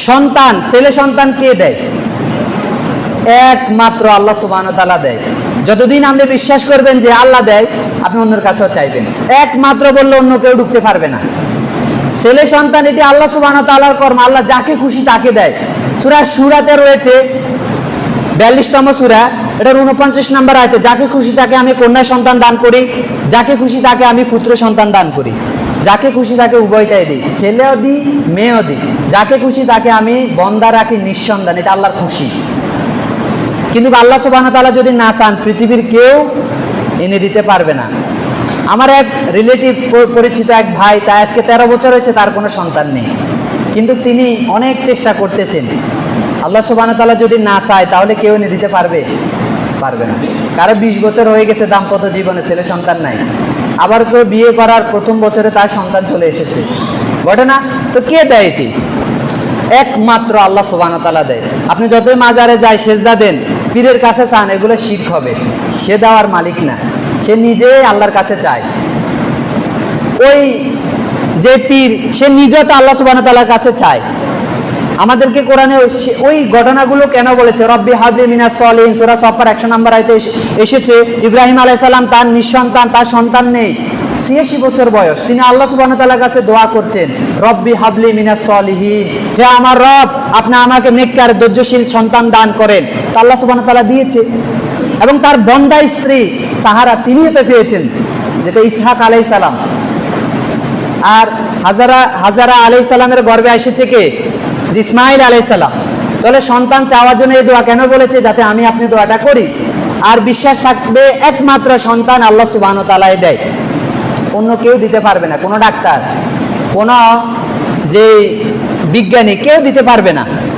সন্তান, ছেলে সন্তান কে দেয়? একমাত্র আল্লাহ সুবহানাহু ওয়া তাআলা দেয়। যতদিন আপনি বিশ্বাস করবেন যে আল্লাহ দেয়, আপনি অন্যের কাছেও চাইবেন। একমাত্র বললে অন্য কেউ ঢুকতে পারবে না। ছেলে সন্তান এটি আল্লাহ সুবহানাহু ওয়া তাআলার কর্ম, আল্লাহ যাকে খুশি তাকে দেয়। সূরা সূরাতে রয়েছে 42তম সূরা, এটার 49 নম্বর আয়াতে, যাকে খুশি তাকে আমি কন্যা সন্তান দান করি, যাকে খুশি তাকে আমি পুত্র সন্তান দান করি। যাকে খুশি তাকে উভয়টাই দিই, ছেলেও দিই মেয়েও দিই। যাকে খুশি তাকে আমি বন্দা রাখি নিঃসন্তান, এটা আল্লাহর খুশি। কিন্তু আল্লাহ সুবহানাহু ওয়া তাআলা যদি না চান, পৃথিবীর কেউ এনে দিতে পারবে না। আমার এক রিলেটিভ পরিচিত এক ভাই, তার আজকে 13 বছর হয়েছে, তার কোনো সন্তান নেই, কিন্তু তিনি অনেক চেষ্টা করতেছেন। আল্লাহ সুবহানাহু ওয়া তাআলা যদি না চায় তাহলে কেউ এনে দিতে পারবে? পারবে না। কারো 20 বছর হয়ে গেছে দাম্পত্য জীবনে, ছেলে সন্তান নাই। আবার কেউ বিয়ে করার প্রথম বছরে তার সন্তান চলে এসেছে, ঘটনা। তো কে দেয় এটি? একমাত্র আল্লাহ সুবহানাহু ওয়া তাআলা দেয়। আপনি যতই মাজারে যায় সেজদা দেন, পীরের কাছে চান, এগুলো শিরক হবে। সে দেওয়ার মালিক না, সে নিজেই আল্লাহর কাছে চায়। ওই যে পীর, সে নিজে তো আল্লাহ সুবহানাহু ওয়া তাআলার কাছে চায়। আমাদেরকে কোরআনে ওই ঘটনাগুলো কেন বলেছে? রব্বি হাবলি মিনাস সলিহিন, সূরা সফর 100 নম্বর আয়াতে এসেছে। ইব্রাহিম আলাইহিস সালাম, তার নিঃসন্তান, তার সন্তান নেই, 86 বছর বয়স, তিনি আল্লাহ সুবহানাহু ওয়া তাআলার কাছে দোয়া করছেন, রব্বি হাবলি মিনাস সলিহিন, হে আমার রব, আপনি আমাকে নেককার ধৈর্যশীল সন্তান দান করেন। তো আল্লাহ সুবহানাহু ওয়া তাআলা দিয়েছে। এবং তার বন্দা স্ত্রী সাহারা, তিনিও তো পেয়েছেন, যেটা ইসহাক আলাইহিস সালাম। আর হাজারা আলাইহিস সালামের গর্ভে এসেছে কে? ইসমাইল আলাইহিস সালাম। তাহলে সন্তান চাওয়ার জন্য এই দোয়া কেন বলেছে? যাতে আমি আপনি দোয়াটা করি। আর বিশ্বাস থাকবে একমাত্র সন্তান আল্লাহ সুবহানাহু ওয়া তাআলা দেয়, অন্য কেউ দিতে পারবে না। কোনো ডাক্তার, কোনো যে বিজ্ঞানী, কেউ দিতে পারবে না।